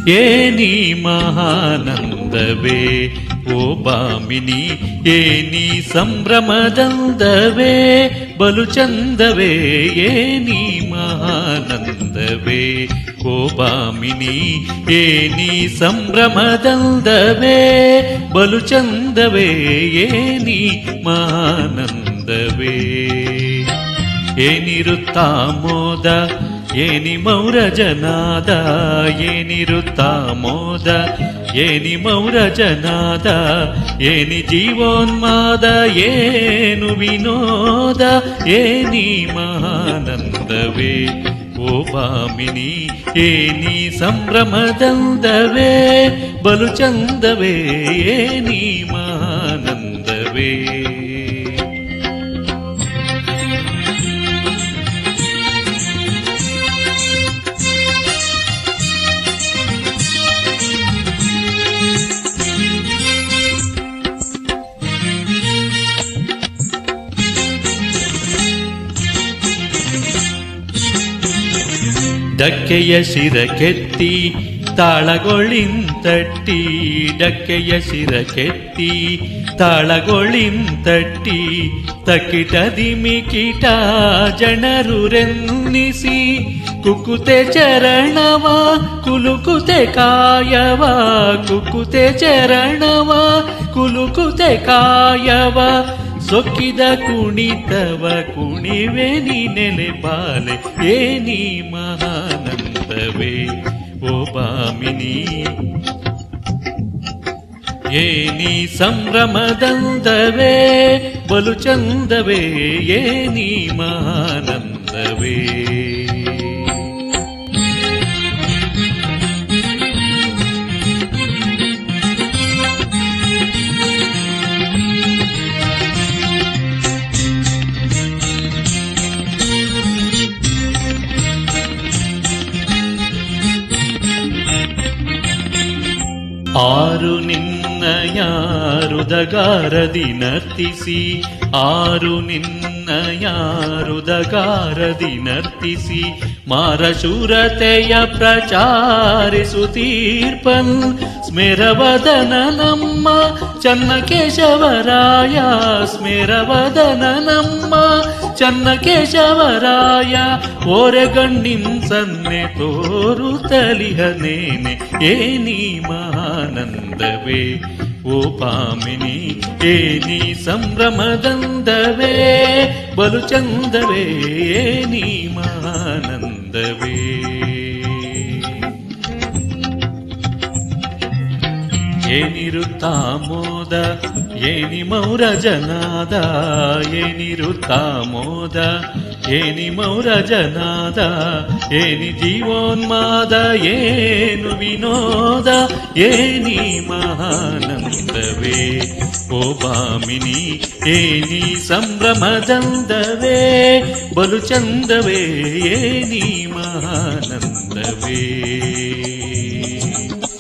ಏನಿ ಮಹಾನಂದವೇ ಓ ಭಾಮಿನಿ, ಏನಿ ಸಂಭ್ರಮದಂದವೇ ಬಲು ಚಂದವೇ. ಏನಿ ಮಹಾನಂದವೇ ಓ ಭಾಮಿನಿ, ಏನಿ ಸಂಭ್ರಮದಂದವೇ ಬಲು ಚಂದವೇ. ಏನಿ ಮಹಾನಂದವೇ. ಏನಿರುತ್ತಾ ಮೋದ ಏನಿ ಮೌರಜನಾದ, ಏನಿರುತ್ತಾ ಮೋದ ಏನಿ ಮೌರಜನಾದ. ಏನಿ ಜೀವೋನ್ಮಾದ ಏನು ವಿನೋದ. ಏನಿ ಮಹಾನಂದವೇ ಓ ಭಾಮಿನಿ, ಏನಿ ಸಂಭ್ರಮದಂದವೇ ಬಲು ಚಂದವೇ. ಏನಿ ಮಹಾನಂದವೇ. ಡಕ್ಕೆಯ ಶಿರಕೆತ್ತಿ ತಾಳಗೊಳಿಂತಟ್ಟಿ, ಡಕ್ಕೆಯ ಶಿರಕೆತ್ತಿ ತಾಳಗೊಳಿಂತಟ್ಟಿ. ತಕ್ಕಿಟದಿ ಮಿಕಿಟ ಜನರು ರೆನ್ನಿಸಿ, ಕುಕುತೆ ಚರಣವ ಕುಲುಕುತೆ ಕಾಯವ, ಕುಕುತೆ ಚರಣವ ಕುಲುಕುತೆ ಕಾಯವ. ಸೊಕ್ಕಿದ ಕುಣಿತವ ಕುಣಿವೆ ನೀ ನೆಲೆ ಬಾಲೆ. ಏನಿ ಮಹಾನಂದವೇ ಓ ಭಾಮಿನಿ, ಏನಿ ಸಂಭ್ರಮದಂದವೇ ಬಲು ಚಂದವೇ. ಏನಿ ಮಹಾನಂದವೇ. ಆರು ನಿನ್ನಯ ಹೃದಗಾರದಿ ನರ್ತಿಸಿ, ಆರು ನಿನ್ನಯ ಹೃದಗಾರದಿ ನರ್ತಿಸಿ. ಮಾರಶೂರತೆಯ ಪ್ರಚಾರಿಸುತ್ತೀರ್ಪನ್ ಸ್ಮೇರವದನ ನಮ್ಮ ಚನ್ನಕೇಶವರಾಯ. ಸ್ಮೇರವದನ ನಮ್ಮ ಚನ್ನಕೇಶವರಾಯ. ಓರೆಗಣ್ಣಿನ್ ಸನ್ನೆ ತೋರುತ್ತಲಿಹನೇನೆ. ಏನಿ ಮಹಾನಂದವೇ ಓ ಭಾಮಿನಿ, ಏನಿ ಸಂಭ್ರಮದಂದವೇ ಬಲು ಚಂದವೇ. ಏನಿ ಮಹಾನಂದವೇ. ಏನಿರುತ್ತಾ ಮೋದ ಏನಿ ಮೌರಜನಾದ, ಏನಿರುತ್ತಾ ಮೋದ ಏನಿ ಮೌರಜನಾದ. ಏನಿ ಜೀವೋನ್ಮಾದ ಏನು ವಿನೋದ. ಏನಿ ಮಹಾನಂದವೇ ಓ ಭಾಮಿನಿ, ಏನಿ ಸಂಭ್ರಮದಂದವೇ ಬಲು ಚಂದವೇ. ಏನಿ ಮಹಾನಂದವೇ.